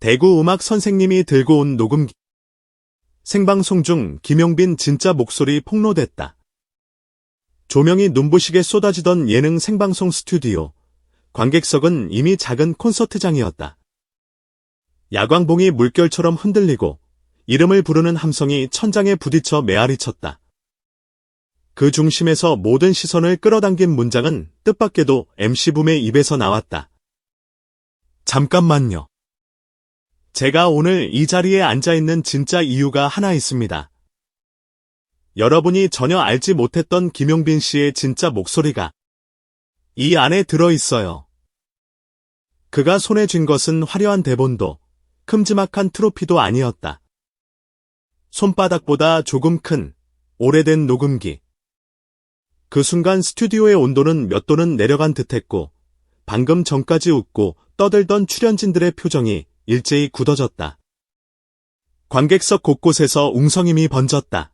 대구 음악 선생님이 들고 온 녹음기. 생방송 중 김용빈 진짜 목소리 폭로됐다. 조명이 눈부시게 쏟아지던 예능 생방송 스튜디오. 관객석은 이미 작은 콘서트장이었다. 야광봉이 물결처럼 흔들리고 이름을 부르는 함성이 천장에 부딪혀 메아리쳤다. 그 중심에서 모든 시선을 끌어당긴 문장은 뜻밖에도 MC붐의 입에서 나왔다. 잠깐만요. 제가 오늘 이 자리에 앉아있는 진짜 이유가 하나 있습니다. 여러분이 전혀 알지 못했던 김용빈 씨의 진짜 목소리가 이 안에 들어있어요. 그가 손에 쥔 것은 화려한 대본도 큼지막한 트로피도 아니었다. 손바닥보다 조금 큰 오래된 녹음기. 그 순간 스튜디오의 온도는 몇 도는 내려간 듯했고 방금 전까지 웃고 떠들던 출연진들의 표정이 일제히 굳어졌다. 관객석 곳곳에서 웅성임이 번졌다.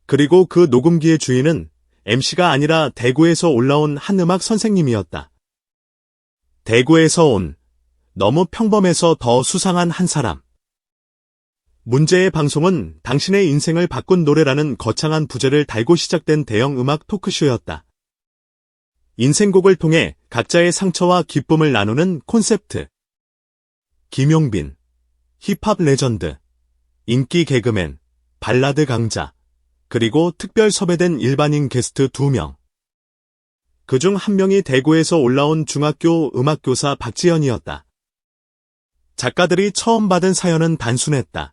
그리고 그 녹음기의 주인은 MC가 아니라 대구에서 올라온 한 음악 선생님이었다. 대구에서 온 너무 평범해서 더 수상한 한 사람. 문제의 방송은 당신의 인생을 바꾼 노래라는 거창한 부제를 달고 시작된 대형 음악 토크쇼였다. 인생곡을 통해 각자의 상처와 기쁨을 나누는 콘셉트. 김용빈, 힙합 레전드, 인기 개그맨, 발라드 강자, 그리고 특별 섭외된 일반인 게스트 2명. 그중 한 명이 대구에서 올라온 중학교 음악교사 박지연이었다. 작가들이 처음 받은 사연은 단순했다.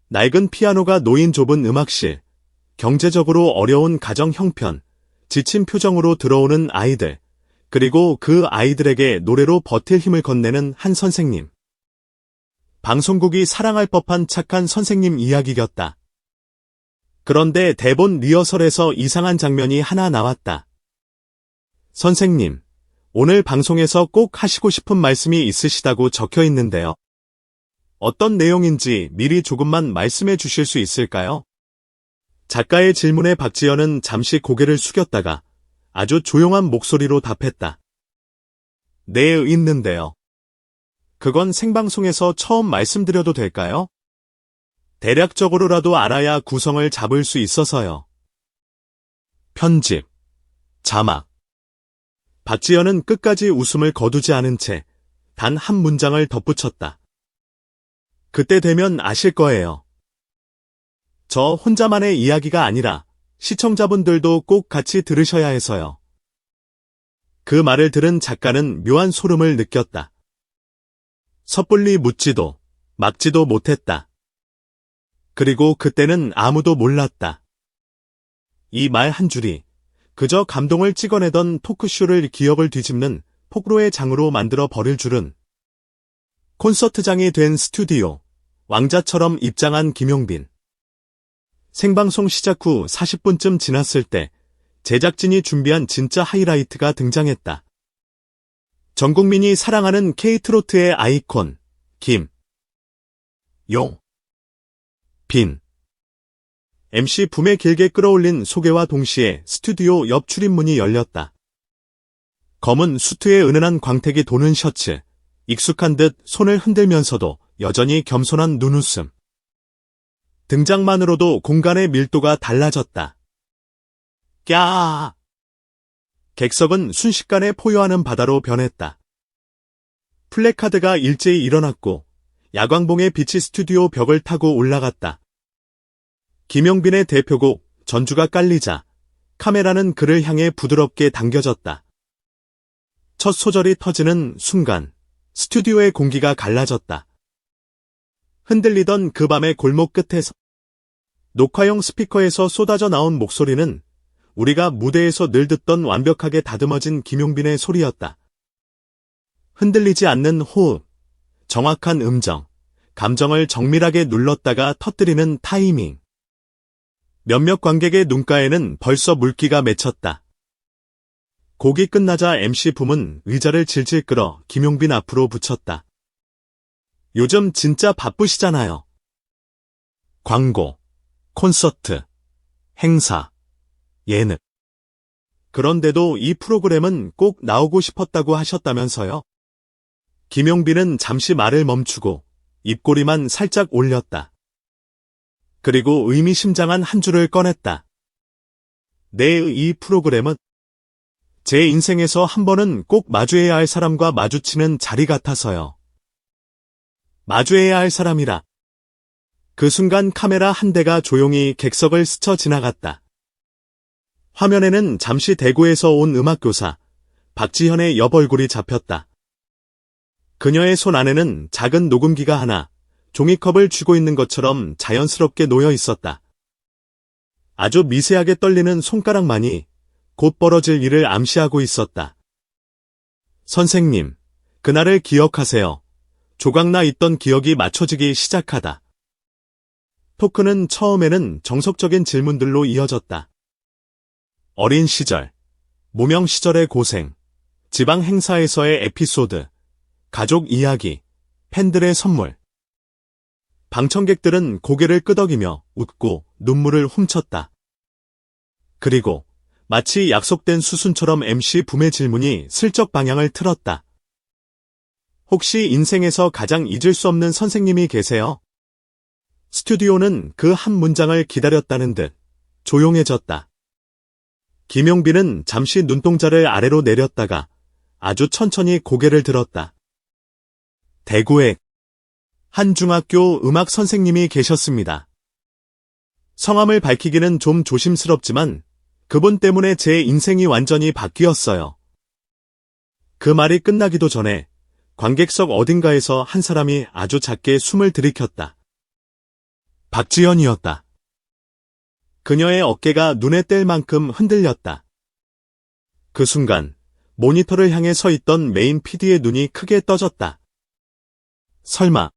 낡은 피아노가 놓인 좁은 음악실, 경제적으로 어려운 가정 형편, 지친 표정으로 들어오는 아이들, 그리고 그 아이들에게 노래로 버틸 힘을 건네는 한 선생님. 방송국이 사랑할 법한 착한 선생님 이야기였다. 그런데 대본 리허설에서 이상한 장면이 하나 나왔다. 선생님, 오늘 방송에서 꼭 하시고 싶은 말씀이 있으시다고 적혀 있는데요. 어떤 내용인지 미리 조금만 말씀해 주실 수 있을까요? 작가의 질문에 박지연은 잠시 고개를 숙였다가 아주 조용한 목소리로 답했다. 네, 있는데요. 그건 생방송에서 처음 말씀드려도 될까요? 대략적으로라도 알아야 구성을 잡을 수 있어서요. 편집, 자막. 박지연은 끝까지 웃음을 거두지 않은 채 단 한 문장을 덧붙였다. 그때 되면 아실 거예요. 저 혼자만의 이야기가 아니라 시청자분들도 꼭 같이 들으셔야 해서요. 그 말을 들은 작가는 묘한 소름을 느꼈다. 섣불리 묻지도 막지도 못했다. 그리고 그때는 아무도 몰랐다. 이 말 한 줄이 그저 감동을 찍어내던 토크쇼를 기억을 뒤집는 폭로의 장으로 만들어 버릴 줄은. 콘서트장이 된 스튜디오, 왕자처럼 입장한 김용빈. 생방송 시작 후 40분쯤 지났을 때 제작진이 준비한 진짜 하이라이트가 등장했다. 전 국민이 사랑하는 K-트로트의 아이콘, 김용빈. MC 붐에 길게 끌어올린 소개와 동시에 스튜디오 옆 출입문이 열렸다. 검은 수트에 은은한 광택이 도는 셔츠, 익숙한 듯 손을 흔들면서도 여전히 겸손한 눈웃음. 등장만으로도 공간의 밀도가 달라졌다. 꺄! 객석은 순식간에 포효하는 바다로 변했다. 플래카드가 일제히 일어났고 야광봉의 빛이 스튜디오 벽을 타고 올라갔다. 김용빈의 대표곡 전주가 깔리자 카메라는 그를 향해 부드럽게 당겨졌다. 첫 소절이 터지는 순간 스튜디오의 공기가 갈라졌다. 흔들리던 그 밤의 골목 끝에서 녹화용 스피커에서 쏟아져 나온 목소리는 우리가 무대에서 늘 듣던 완벽하게 다듬어진 김용빈의 소리였다. 흔들리지 않는 호흡, 정확한 음정, 감정을 정밀하게 눌렀다가 터뜨리는 타이밍. 몇몇 관객의 눈가에는 벌써 물기가 맺혔다. 곡이 끝나자 MC 붐은 의자를 질질 끌어 김용빈 앞으로 붙였다. 요즘 진짜 바쁘시잖아요. 광고, 콘서트, 행사, 예능. 그런데도 이 프로그램은 꼭 나오고 싶었다고 하셨다면서요? 김용빈은 잠시 말을 멈추고 입꼬리만 살짝 올렸다. 그리고 의미심장한 한 줄을 꺼냈다. 이 프로그램은 제 인생에서 한 번은 꼭 마주해야 할 사람과 마주치는 자리 같아서요. 마주해야 할 사람이라. 그 순간 카메라 한 대가 조용히 객석을 스쳐 지나갔다. 화면에는 잠시 대구에서 온 음악교사 박지현의 옆얼굴이 잡혔다. 그녀의 손 안에는 작은 녹음기가 하나 종이컵을 쥐고 있는 것처럼 자연스럽게 놓여 있었다. 아주 미세하게 떨리는 손가락만이 곧 벌어질 일을 암시하고 있었다. 선생님, 그날을 기억하세요. 조각나 있던 기억이 맞춰지기 시작하다. 토크는 처음에는 정석적인 질문들로 이어졌다. 어린 시절, 무명 시절의 고생, 지방 행사에서의 에피소드, 가족 이야기, 팬들의 선물. 방청객들은 고개를 끄덕이며 웃고 눈물을 훔쳤다. 그리고 마치 약속된 수순처럼 MC 붐의 질문이 슬쩍 방향을 틀었다. 혹시 인생에서 가장 잊을 수 없는 선생님이 계세요? 스튜디오는 그 한 문장을 기다렸다는 듯 조용해졌다. 김용빈은 잠시 눈동자를 아래로 내렸다가 아주 천천히 고개를 들었다. 대구에 한 중학교 음악 선생님이 계셨습니다. 성함을 밝히기는 좀 조심스럽지만 그분 때문에 제 인생이 완전히 바뀌었어요. 그 말이 끝나기도 전에 관객석 어딘가에서 한 사람이 아주 작게 숨을 들이켰다. 박지현이었다. 그녀의 어깨가 눈에 띌 만큼 흔들렸다. 그 순간 모니터를 향해 서 있던 메인 PD의 눈이 크게 떠졌다. 설마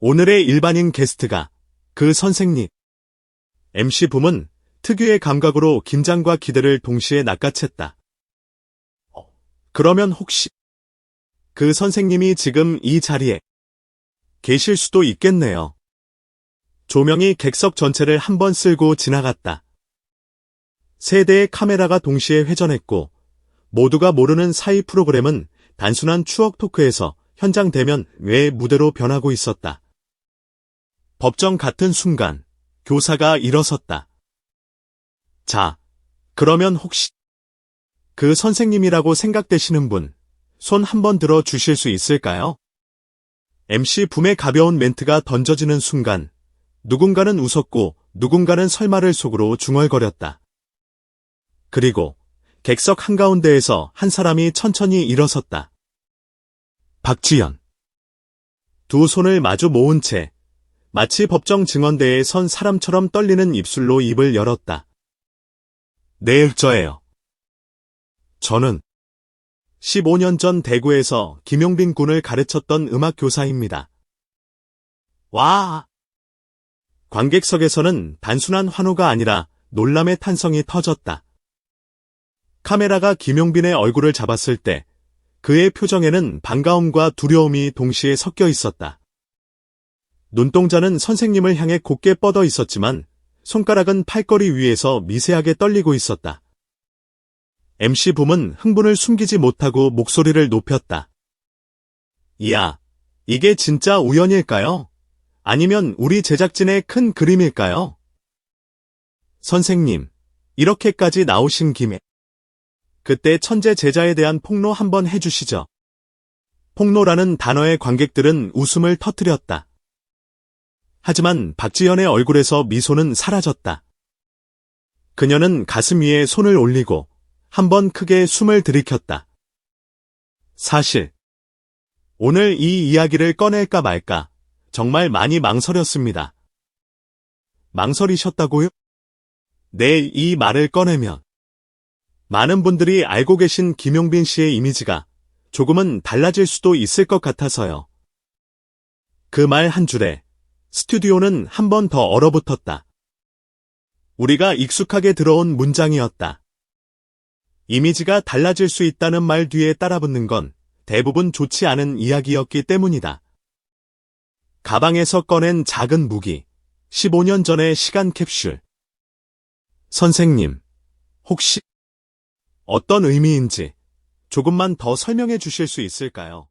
오늘의 일반인 게스트가 그 선생님. MC 붐은 특유의 감각으로 긴장과 기대를 동시에 낚아챘다. 그러면 혹시 그 선생님이 지금 이 자리에 계실 수도 있겠네요. 조명이 객석 전체를 한번 쓸고 지나갔다. 세 대의 카메라가 동시에 회전했고 모두가 모르는 사이 프로그램은 단순한 추억 토크에서 현장 대면 외의 무대로 변하고 있었다. 법정 같은 순간 교사가 일어섰다. 자, 그러면 혹시 그 선생님이라고 생각되시는 분 손 한번 들어 주실 수 있을까요? MC 붐의 가벼운 멘트가 던져지는 순간 누군가는 웃었고 누군가는 설마를 속으로 중얼거렸다. 그리고 객석 한가운데에서 한 사람이 천천히 일어섰다. 박지현. 두 손을 마주 모은 채 마치 법정 증언대에 선 사람처럼 떨리는 입술로 입을 열었다. 네, 저예요. 저는 15년 전 대구에서 김용빈 군을 가르쳤던 음악 교사입니다. 와! 관객석에서는 단순한 환호가 아니라 놀람의 탄성이 터졌다. 카메라가 김용빈의 얼굴을 잡았을 때 그의 표정에는 반가움과 두려움이 동시에 섞여 있었다. 눈동자는 선생님을 향해 곧게 뻗어 있었지만 손가락은 팔걸이 위에서 미세하게 떨리고 있었다. MC 붐은 흥분을 숨기지 못하고 목소리를 높였다. 이야, 이게 진짜 우연일까요? 아니면 우리 제작진의 큰 그림일까요? 선생님, 이렇게까지 나오신 김에 그때 천재 제자에 대한 폭로 한번 해주시죠. 폭로라는 단어에 관객들은 웃음을 터뜨렸다. 하지만 박지현의 얼굴에서 미소는 사라졌다. 그녀는 가슴 위에 손을 올리고 한번 크게 숨을 들이켰다. 사실 오늘 이 이야기를 꺼낼까 말까 정말 많이 망설였습니다. 망설이셨다고요? 네, 이 말을 꺼내면 많은 분들이 알고 계신 김용빈 씨의 이미지가 조금은 달라질 수도 있을 것 같아서요. 그 말 한 줄에 스튜디오는 한 번 더 얼어붙었다. 우리가 익숙하게 들어온 문장이었다. 이미지가 달라질 수 있다는 말 뒤에 따라붙는 건 대부분 좋지 않은 이야기였기 때문이다. 가방에서 꺼낸 작은 무기, 15년 전의 시간 캡슐. 선생님, 혹시 어떤 의미인지 조금만 더 설명해 주실 수 있을까요?